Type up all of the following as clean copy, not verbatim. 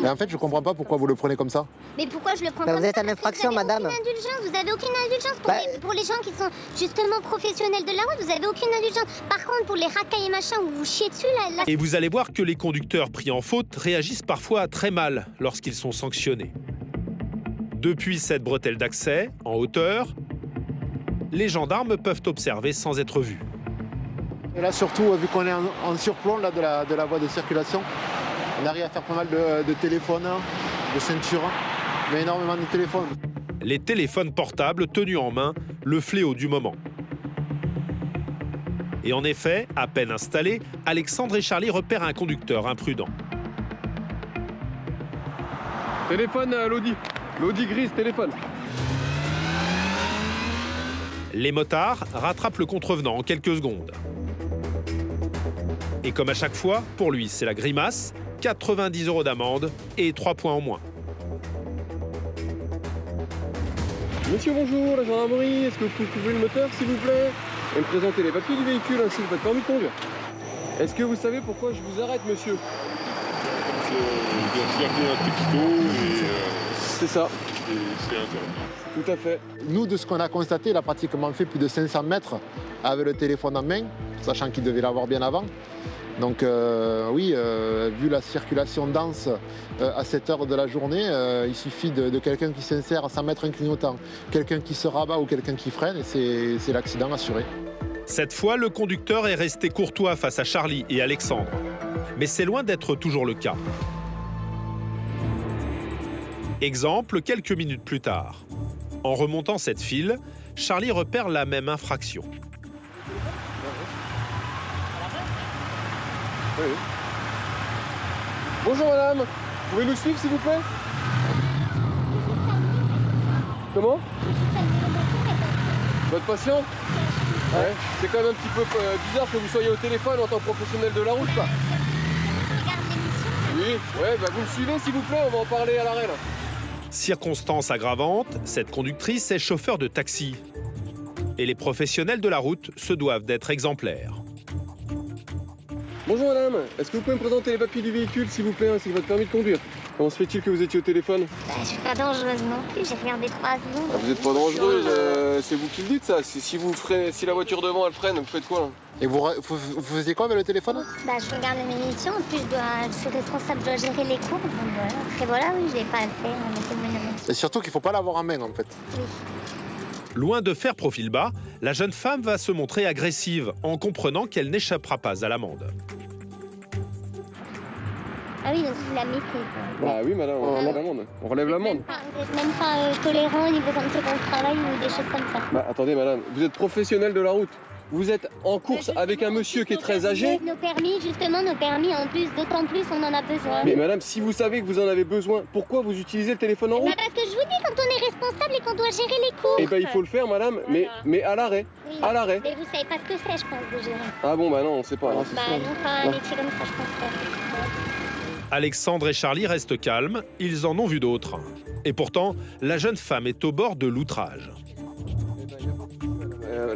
Mais en fait, je comprends pas pourquoi vous le prenez comme ça. Mais pourquoi je le prends Bah, comme vous êtes ça? en Parce que infraction, vous avez madame. aucune indulgence. Vous avez aucune indulgence pour les gens qui sont justement professionnels de la route. Vous avez aucune indulgence. Par contre, pour les racailles et machin où vous chiez dessus, là... Et vous allez voir que les conducteurs pris en faute réagissent parfois très mal lorsqu'ils sont sanctionnés. Depuis cette bretelle d'accès, en hauteur, les gendarmes peuvent observer sans être vus. Et là, surtout, vu qu'on est en surplomb là, de la voie de circulation, on arrive à faire pas mal de téléphones, de ceintures, mais énormément de téléphones. Les téléphones portables tenus en main, le fléau du moment. Et en effet, à peine installés, Alexandre et Charlie repèrent un conducteur imprudent. Téléphone l'Audi. L'Audi grise, téléphone. Les motards rattrapent le contrevenant en quelques secondes. Et comme à chaque fois, pour lui, c'est la grimace, 90 € d'amende et 3 points en moins. Monsieur, bonjour, la gendarmerie. Est-ce que vous pouvez couvrir le moteur, s'il vous plaît, et me présenter les papiers du véhicule, ainsi que votre permis de conduire? Est-ce que vous savez pourquoi je vous arrête, monsieur? J'ai regardé un texto et C'est ça, c'est interdit. tout à fait. Nous, de ce qu'on a constaté, il a pratiquement fait plus de 500 mètres avec le téléphone en main, sachant qu'il devait l'avoir bien avant. Donc oui, vu la circulation dense à cette heure de la journée, il suffit de quelqu'un qui s'insère sans mettre un clignotant, quelqu'un qui se rabat ou quelqu'un qui freine, et c'est l'accident assuré. Cette fois, le conducteur est resté courtois face à Charlie et Alexandre. Mais c'est loin d'être toujours le cas. Exemple, quelques minutes plus tard. En remontant cette file, Charlie repère la même infraction. Oui. Bonjour madame, vous pouvez nous suivre s'il vous plaît? Comment? Votre patient? Ouais. C'est quand même un petit peu bizarre que vous soyez au téléphone en tant que professionnel de la route, quoi. Oui, ouais, bah vous me suivez s'il vous plaît, on va en parler à l'arrêt là. Circonstance aggravante, cette conductrice est chauffeur de taxi. Et les professionnels de la route se doivent d'être exemplaires. Bonjour madame, est-ce que vous pouvez me présenter les papiers du véhicule s'il vous plaît, ainsi que votre permis de conduire? Comment se fait-il que vous étiez au téléphone? Bah, je suis pas dangereuse non plus, j'ai regardé 3 secondes. Vous n'êtes pas dangereuse, c'est vous qui le dites ça. Si la voiture devant elle freine, vous faites quoi là? Et vous faisiez quoi avec le téléphone? Bah, je regarde mes missions, en plus je suis responsable, je dois gérer les cours. Donc voilà. Après voilà, oui, je vais pas le faire, on essaie de me le mettre. Et surtout qu'il ne faut pas l'avoir en main en fait. Oui. Loin de faire profil bas, la jeune femme va se montrer agressive en comprenant qu'elle n'échappera pas à l'amende. Ah oui, donc vous la mettez. Bah oui madame, on relève l'amende. On relève l'amende. Vous n'êtes même pas tolérant au niveau comme c'est qu'on travaille ou des choses comme ça. Bah attendez madame, vous êtes professionnel de la route. Vous êtes en course avec un monsieur qui est très âgé. Nos permis, justement, nos permis, en plus, d'autant plus, on en a besoin. Mais madame, si vous savez que vous en avez besoin, pourquoi vous utilisez le téléphone en route? Bah parce que je vous dis, quand on est responsable et qu'on doit gérer les cours. Eh ben il faut le faire madame, mais à l'arrêt. Oui. À l'arrêt. Mais vous savez pas ce que c'est, je pense, de gérer. Ah bon bah non, on sait pas. Bah non, pas un métier comme ça, je pense pas. Alexandre et Charlie restent calmes, ils en ont vu d'autres. Et pourtant, la jeune femme est au bord de l'outrage.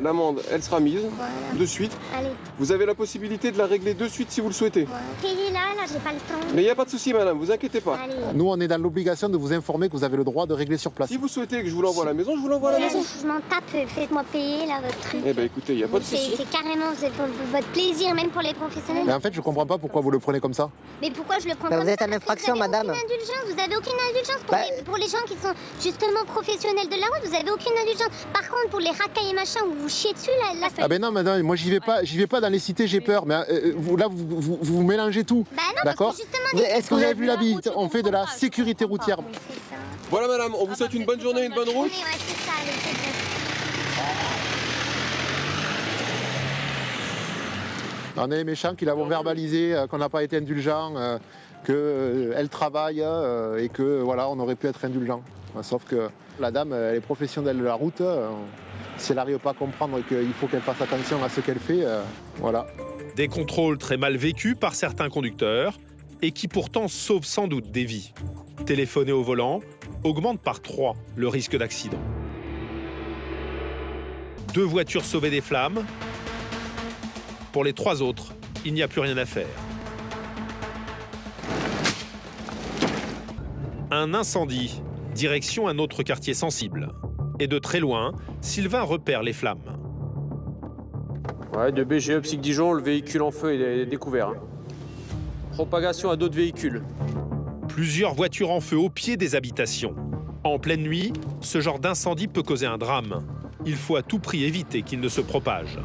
L'amende, elle sera mise Voilà. de suite. Allez, Vous avez la possibilité de la régler de suite si vous le souhaitez. voilà. Payez là, j'ai pas le temps. Mais il n'y a pas de souci madame, vous inquiétez pas. Allez. Nous, on est dans l'obligation de vous informer que vous avez le droit de régler sur place. Si vous souhaitez que je vous l'envoie à la maison, je vous l'envoie à la maison. Je m'en tape, faites-moi payer là votre truc. Eh ben écoutez, il n'y a pas de souci. C'est carrément pour votre plaisir, même pour les professionnels. Mais en fait, je comprends pas pourquoi vous le prenez comme ça. Mais pourquoi je le prends Bah, comme vous êtes ça? en Parce que infraction, vous avez madame. Aucune indulgence. Vous avez aucune indulgence Bah, pour les gens qui sont justement professionnels de la route. Vous avez aucune indulgence. Par contre, pour les racailles et machin où vous chiez dessus, là Ah ben non, madame, moi j'y vais pas dans les cités, j'ai peur. Mais vous mélangez tout. Bah non, D'accord. parce que justement... Est-ce que vous avez vu la bite? On fait de la sécurité routière. Oui, c'est ça. Voilà madame, on vous souhaite une bonne journée, une bonne route. Oui, ouais, c'est ça, allez, c'est bon. On est méchants qui l'avons verbalisé, qu'on n'a pas été indulgent, qu'elle travaille et que voilà, on aurait pu être indulgent. Sauf que la dame, elle est professionnelle de la route. Si elle n'arrive pas à comprendre qu'il faut qu'elle fasse attention à ce qu'elle fait, voilà. Des contrôles très mal vécus par certains conducteurs et qui pourtant sauvent sans doute des vies. Téléphoner au volant augmente par 3 le risque d'accident. 2 voitures sauvées des flammes. Pour les 3 autres, il n'y a plus rien à faire. Un incendie, direction un autre quartier sensible. Et de très loin, Sylvain repère les flammes. Ouais, de BGE Psych Dijon, le véhicule en feu est découvert. Propagation à d'autres véhicules. Plusieurs voitures en feu au pied des habitations. En pleine nuit, ce genre d'incendie peut causer un drame. Il faut à tout prix éviter qu'il ne se propage.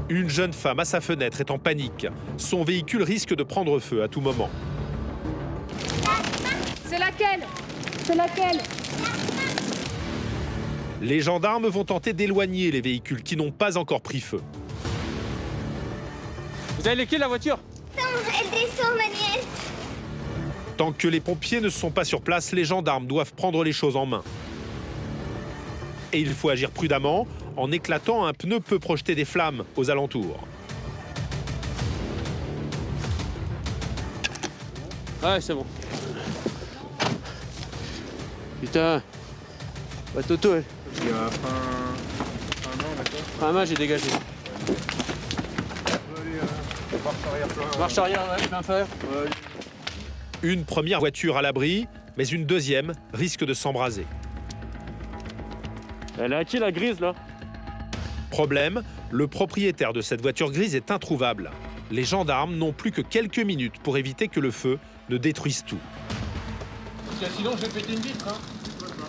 Une jeune femme à sa fenêtre est en panique. Son véhicule risque de prendre feu à tout moment. C'est laquelle? C'est laquelle? Les gendarmes vont tenter d'éloigner les véhicules qui n'ont pas encore pris feu. Vous avez les clés de la voiture? Elle descend, ma nièce. Tant que les pompiers ne sont pas sur place, les gendarmes doivent prendre les choses en main. Et il faut agir prudemment. En éclatant, un pneu peut projeter des flammes aux alentours. Ouais, c'est bon. Putain. Bah, Toto, ouais. Il y a un an, d'accord. Ah, moi, j'ai dégagé. Marche arrière plein. Marche arrière, ouais, plein fer. Une première voiture à l'abri, mais une deuxième risque de s'embraser. Elle est à qui, la grise, là? Problème, le propriétaire de cette voiture grise est introuvable. Les gendarmes n'ont plus que quelques minutes pour éviter que le feu ne détruise tout. Parce que sinon, je vais péter une vitre. Hein.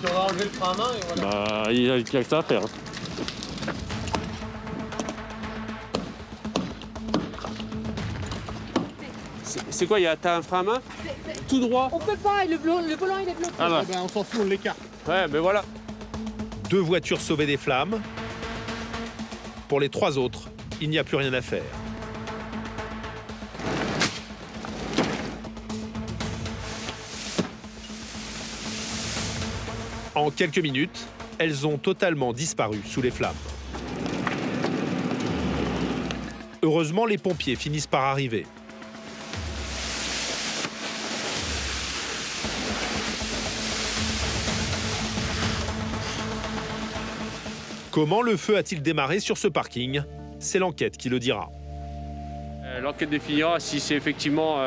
Puis on va enlever le frein à main et voilà. Bah, il y a que ça à faire. C'est quoi, t'as un frein à main? Tout droit? On peut pas, le volant il est bloqué. Ah bah. On s'en fout, on l'écarte. Ouais, ben voilà. 2 voitures sauvées des flammes. Pour les 3 autres, il n'y a plus rien à faire. En quelques minutes, elles ont totalement disparu sous les flammes. Heureusement, les pompiers finissent par arriver. Comment le feu a-t-il démarré sur ce parking? C'est l'enquête qui le dira. L'enquête définira si c'est effectivement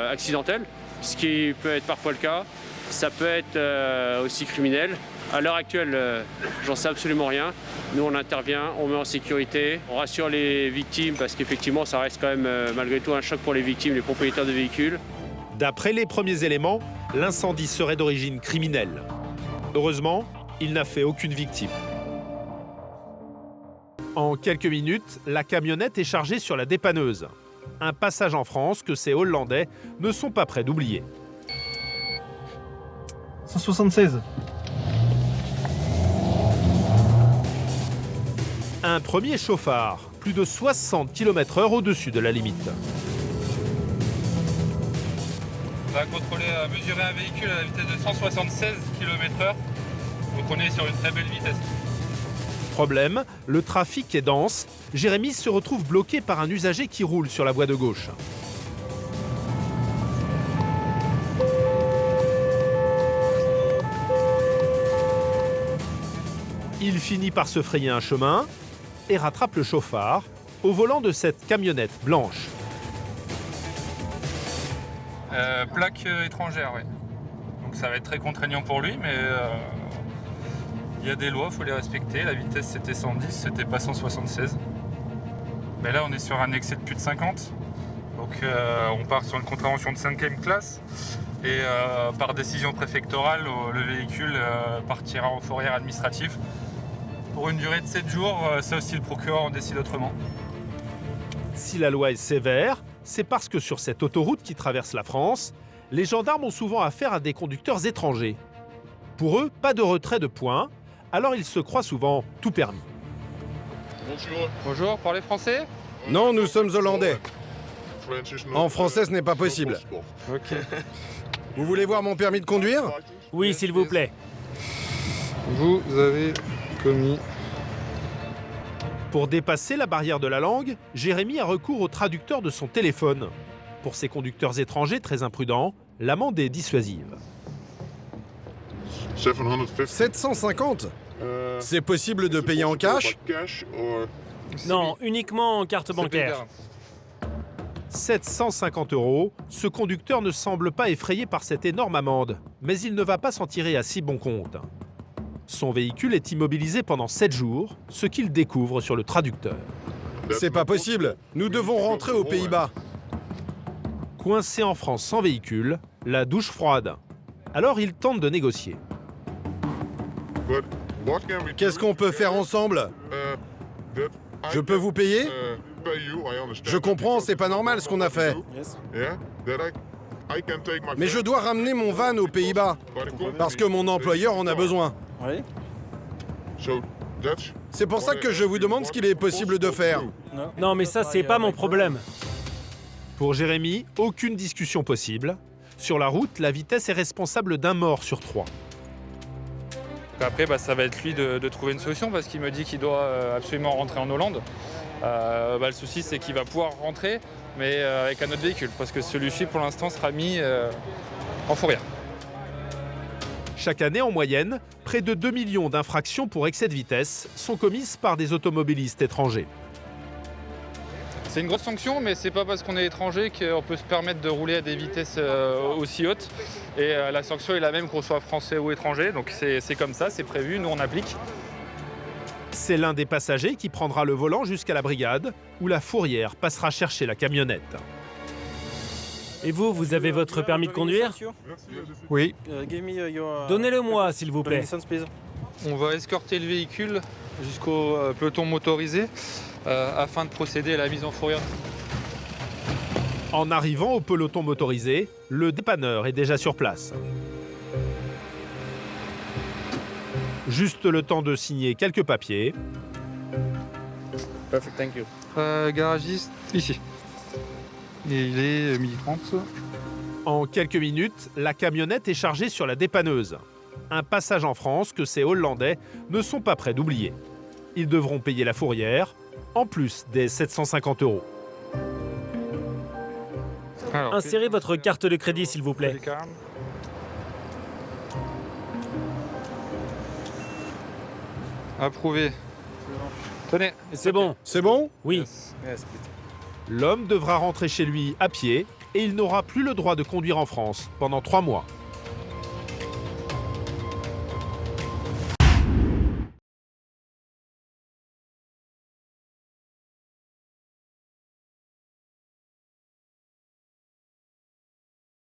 accidentel, ce qui peut être parfois le cas. Ça peut être aussi criminel. À l'heure actuelle, j'en sais absolument rien. Nous, on intervient, on met en sécurité, on rassure les victimes parce qu'effectivement, ça reste quand même malgré tout un choc pour les victimes, les propriétaires de véhicules. D'après les premiers éléments, l'incendie serait d'origine criminelle. Heureusement, il n'a fait aucune victime. En quelques minutes, la camionnette est chargée sur la dépanneuse. Un passage en France que ces Hollandais ne sont pas prêts d'oublier. 176. Un premier chauffard, plus de 60 km/h au-dessus de la limite. On va contrôler, mesurer un véhicule à la vitesse de 176 km/h. Donc on est sur une très belle vitesse. Problème, le trafic est dense. Jérémy se retrouve bloqué par un usager qui roule sur la voie de gauche. Il finit par se frayer un chemin et rattrape le chauffard au volant de cette camionnette blanche. Plaque étrangère, oui. Donc ça va être très contraignant pour lui, mais il y a des lois, il faut les respecter. La vitesse c'était 110, c'était pas 176. Mais là on est sur un excès de plus de 50. Donc on part sur une contravention de 5e classe. Et par décision préfectorale, le véhicule partira en fourrière administrative. Pour une durée de 7 jours, ça si le procureur en décide autrement. Si la loi est sévère, c'est parce que sur cette autoroute qui traverse la France, les gendarmes ont souvent affaire à des conducteurs étrangers. Pour eux, pas de retrait de points, alors ils se croient souvent tout permis. Bonjour. Bonjour, parlez français? Non, nous sommes hollandais. En français, ce n'est pas possible. Ok. Vous voulez voir mon permis de conduire? Oui, s'il vous plaît. Vous avez commis... Pour dépasser la barrière de la langue, Jérémy a recours au traducteur de son téléphone. Pour ces conducteurs étrangers très imprudents, l'amende est dissuasive. 750? C'est possible de payer en cash? Non, uniquement en carte bancaire. 750 €, ce conducteur ne semble pas effrayé par cette énorme amende, mais il ne va pas s'en tirer à si bon compte. Son véhicule est immobilisé pendant 7 jours, ce qu'il découvre sur le traducteur. C'est pas possible. Nous devons rentrer aux Pays-Bas. Coincé en France sans véhicule, la douche froide. Alors il tente de négocier. Qu'est-ce qu'on peut faire ensemble? Je peux vous payer? Je comprends, c'est pas normal ce qu'on a fait. Mais je dois ramener mon van aux Pays-Bas, parce que mon employeur en a besoin. C'est pour ça que je vous demande ce qu'il est possible de faire. Non, mais ça, c'est pas mon problème. Pour Jérémy, aucune discussion possible. Sur la route, la vitesse est responsable d'un mort sur 3. Après, ça va être lui de trouver une solution parce qu'il me dit qu'il doit absolument rentrer en Hollande. Le souci, c'est qu'il va pouvoir rentrer, mais avec un autre véhicule, parce que celui-ci, pour l'instant, sera mis en fourrière. Chaque année, en moyenne, près de 2 millions d'infractions pour excès de vitesse sont commises par des automobilistes étrangers. C'est une grosse sanction, mais c'est pas parce qu'on est étranger qu'on peut se permettre de rouler à des vitesses aussi hautes. Et la sanction est la même qu'on soit français ou étranger, donc c'est comme ça, c'est prévu, nous on applique. C'est l'un des passagers qui prendra le volant jusqu'à la brigade, où la fourrière passera chercher la camionnette. Et vous avez votre permis de conduire? Oui. Donnez-le-moi, s'il vous plaît. On va escorter le véhicule jusqu'au peloton motorisé afin de procéder à la mise en fourrière. En arrivant au peloton motorisé, le dépanneur est déjà sur place. Juste le temps de signer quelques papiers. Perfect, thank you. Garagiste, ici. Et il est 12h30. En quelques minutes, la camionnette est chargée sur la dépanneuse. Un passage en France que ces Hollandais ne sont pas prêts d'oublier. Ils devront payer la fourrière, en plus des 750 €. Alors, Insérez votre carte de crédit, s'il vous plaît. Approuvé. Tenez. C'est bon. C'est bon? Oui. L'homme devra rentrer chez lui à pied et il n'aura plus le droit de conduire en France pendant 3 mois.